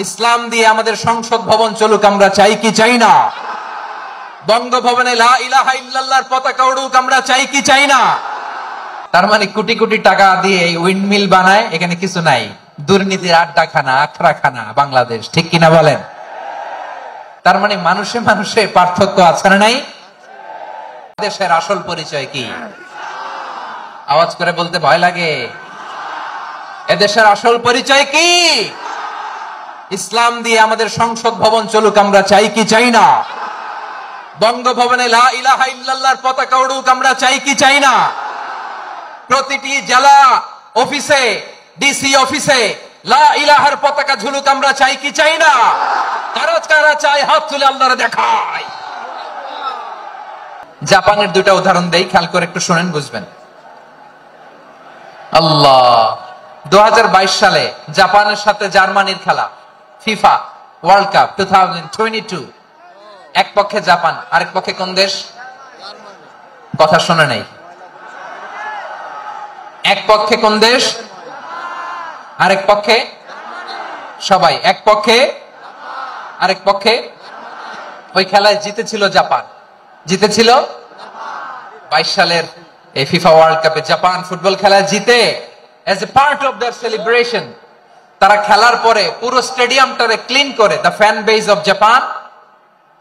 ইসলাম দিয়ে আমাদের সংসদ ভবন চলুক, আমরা চাই কি চাই না? বঙ্গভবনে লা ইলাহা ইল্লাল্লাহর পতাকা উড়ুক, আমরা চাই কি চাই না? তার মানে কোটি কোটি টাকা দিয়ে এই উইন্ডমিল বানায়, এখানে কিছু নাই। দুর্নীতির আড্ডাখানা, আখড়াখানা বাংলাদেশ, ঠিক কিনা বলেন? তার মানে মানুষে মানুষে পার্থক্য আছে না নাই? দেশের আসল পরিচয় কি? আওয়াজ করে বলতে ভয় লাগে। এদেশের আসল পরিচয় কি? ইসলাম দিয়ে আমাদের সংসদ ভবন চলুক, আমরা চাই কি চাই না? বঙ্গভবনে লা ইলাহা ইল্লাল্লাহর পতাকা উড়ুক, আমরা চাই কি চাই না? প্রতিটি জেলা অফিসে, ডিসি অফিসে লা ইলাহার পতাকা ঝুলুক, আমরা চাই কি চাই না? কারা কারা চাই হাত তুলে আল্লাহরে দেখায়। জাপানের দুইটা উদাহরণ দেই, খেয়াল করে একটু শুনেন, বুঝবেন। আল্লাহ, 2022 সালে জাপানের সাথে জার্মানির খেলা, ফিফা ওয়ার্ল্ড কাপ 2022। এক পক্ষে জাপান, আরেক পক্ষে কোন দেশ? কথা শোনে নাই। এক পক্ষে কোন দেশ? আরেক পক্ষে সবাই। এক পক্ষে, আরেক পক্ষে। ওই খেলায় জিতেছিল জাপান, জিতেছিল 22 সালের এই ফিফা ওয়ার্ল্ড কাপে জাপান ফুটবল খেলায় জিতে as a part of their celebration তারা খেলার পরে পুরো স্টেডিয়ামটারে ক্লিন করে, the fan base of Japan.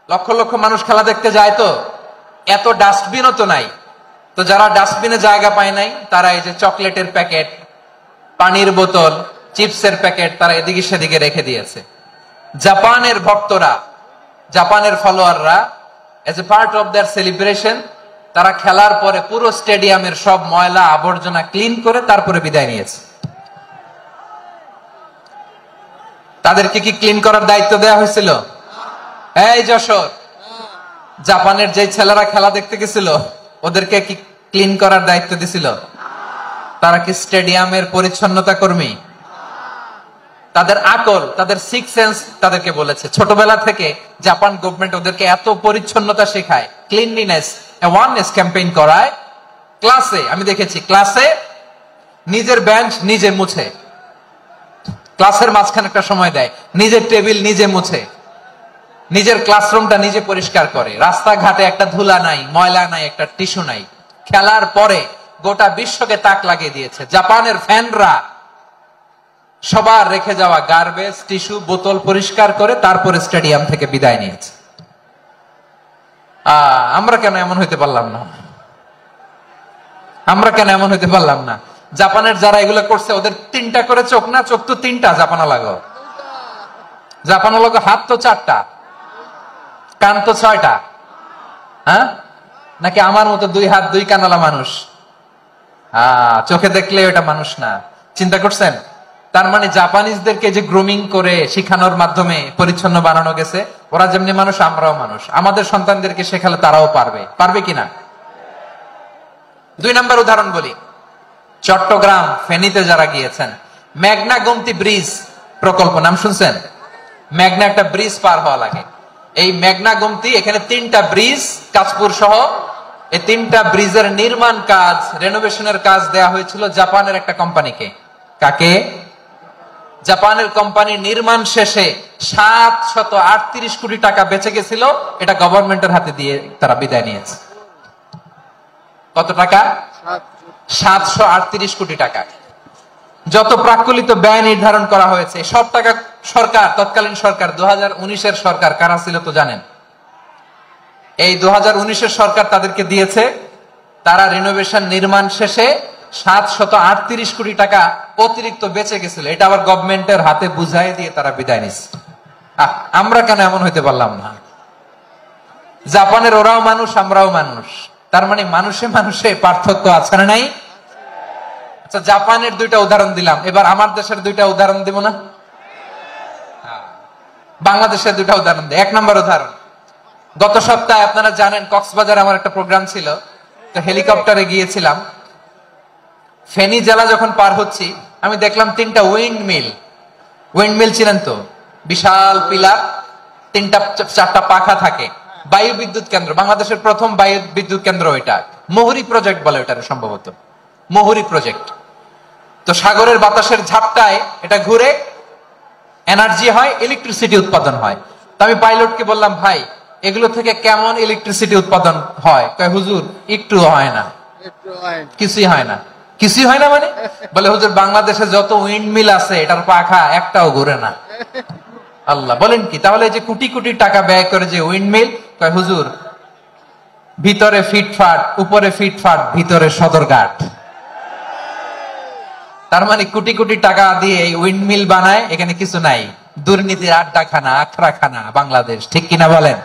Lakh lakh মানুষ খেলা দেখতে যায়, তো এত ডাস্টবিনও তো নাই। তো যারা ডাস্টবিনে জায়গা পায় নাই, তারা এই যে চকলেটের প্যাকেট, পানির বোতল, চিপসের প্যাকেট তারা এদিকে সেদিকে রেখে দিয়েছে। জাপানের ভক্তরা, জাপানের ফলোয়াররা as a part of their celebration তারা খেলার পরে পুরো স্টেডিয়ামের সব ময়লা আবর্জনা ক্লিন করে তারপরে বিদায় নিয়েছে। তাদেরকে কি ক্লিন করার দায়িত্ব দেওয়া হয়েছিল? এই যশোর, জাপানের যে ছেলেরা খেলা দেখতে গেছিল, ওদেরকে কি ক্লিন করার দায়িত্ব দিছিল? তারা কি স্টেডিয়ামের পরিচ্ছন্নতা কর্মী? তাদের আকল, তাদের সিক্স সেন্স তাদেরকে বলেছে। ছোটবেলা থেকে জাপান গভর্নমেন্ট ওদেরকে এত পরিচ্ছন্নতা শেখায়, ক্লিনলিনেস অ্যাওয়ারনেস ক্যাম্পেইন করায়। ক্লাসে আমি দেখেছি, ক্লাসে নিজের বেঞ্চ নিজে মুছে, ক্লাসের মাঝখানে একটা সময় দেয়, নিজের টেবিল নিজে মুছে, নিজের ক্লাসরুমটা নিজে পরিষ্কার করে। রাস্তাঘাটে একটা ধুলা নাই, ময়লা নাই, একটা টিস্যু নাই। খেলার পরে গোটা বিশ্বকে তাক লাগিয়ে দিয়েছে। জাপানের ফ্যানরা সবার রেখে যাওয়া গার্বেজ, টিস্যু, বোতল পরিষ্কার করে তারপরে স্টেডিয়াম থেকে বিদায় নিয়েছে। আমরা কেন এমন হইতে পারলাম না? আমরা কেন এমন হইতে পারলাম না? জাপানের যারা এগুলো করছে, ওদের 3টা করে চোখ না? চোখ তো 3টা, জাপানা লাগো। জাপানা লাগো হাত তো 4টা, কান তো 6টা। হ্যাঁ, নাকি আমার মতো 2 হাত 2 কানালা মানুষ? চোখে দেখলে ওটা মানুষ না। চিন্তা করছেন? তার মানে জাপানিজদেরকে যে গ্রুমিং করে শিখানোর মাধ্যমে পরিচ্ছন্ন বানানো গেছে। ওরা যেমনি মানুষ, আমরাও মানুষ। আমাদের সন্তানদেরকে শেখালে তারাও পারবে। পারবে কিনা? 2 নম্বর উদাহরণ বলি। চট্টগ্রাম ফেনীতে যারা গিয়েছেন, মেঘনা গোমতী ব্রিজ প্রকল্প নাম শুনছেন? মেঘনা একটা ব্রিজ পার হওয়া লাগে। এই মেঘনা গোমতী, এখানে 3টা ব্রিজ, কাঁচপুর সহ এই 3টা ব্রিজের নির্মাণ কাজ, রেনোভেশনের কাজ দেয়া হয়েছিল জাপানের একটা কোম্পানিকে। কাকে? জাপানের কোম্পানি। নির্মাণ শেষে 738 কোটি টাকা বেঁচে গেছিল, এটা গভর্নমেন্টের হাতে দিয়ে তারা বিদায় নিয়েছে। কত টাকা? 738 কোটি টাকা। যত প্রাক্কলিত ব্যয় নির্ধারণ করা হয়েছে, সব টাকা সরকার, তৎকালীন সরকার, 2019-এর সরকার কারা ছিল তো জানেন? এই 2019-এর সরকার তাদেরকে দিয়েছে। তারা রিনোভেশন নির্মাণ শেষে 738 কোটি টাকা অতিরিক্ত বেঁচে গেছিল, এটা আবার গভর্নমেন্টের হাতে বুঝাই দিয়ে তারা বিদায় নিচ্ছে। আমরা কেন এমন হইতে পারলাম না? জাপানের ওরাও মানুষ, আমরাও মানুষ। তার মানে মানুষে মানুষে পার্থক্য আছে না নাই? আচ্ছা, জাপানের 2টা উদাহরণ দিলাম, এবার আমার দেশের 2টা উদাহরণ দিব না? বাংলাদেশের 2টা উদাহরণ দিই। 1 নম্বর উদাহরণ, গত সপ্তাহে আপনারা জানেন কক্সবাজার আমার একটা প্রোগ্রাম ছিল, তো হেলিকপ্টারে গিয়েছিলাম। ফেনী জেলা যখন পার হচ্ছি, আমি দেখলাম 3টা উইন্ডমিল। উইন্ডমিল চিনেন তো? বিশাল পিলার, 3টা 4টা পাখা থাকে। বায়ু বিদ্যুৎ কেন্দ্র, বাংলাদেশের প্রথম বায়ু বিদ্যুৎ কেন্দ্র এটা। মুহুরী প্রজেক্ট বলে ওটা, সম্ভবত মুহুরী প্রজেক্ট। তো সাগরের বাতাসের ঝাপটায় এটা ঘুরে এনার্জি হয়, ইলেকট্রিসিটি উৎপাদন হয়। তো আমি পাইলটকে বললাম, ভাই এগুলো থেকে কেমন ইলেকট্রিসিটি উৎপাদন হয়? কয় হুজুর একটু হয় না, কিছুই হয় না। কিছুই হয় না মানে? বলে হুজুর বাংলাদেশে যত উইন্ড মিল আছে এটার পাখা একটাও ঘুরে না। আল্লাহ, বলেন কি? তাহলে যে কোটি কোটি টাকা ব্যয় করে যে উইন্ড মিল, কয় হুজুর ভিতরে ফিটফাট, উপরে ফিটফাট, ভিতরে সদরঘাট। তার মানে কোটি কোটি টাকা দিয়ে এই উইন্ড মিল বানায়, এখানে কিছু নাই। দুর্নীতির আড্ডাখানা, আখড়াখানা বাংলাদেশ, ঠিক কিনা বলেন?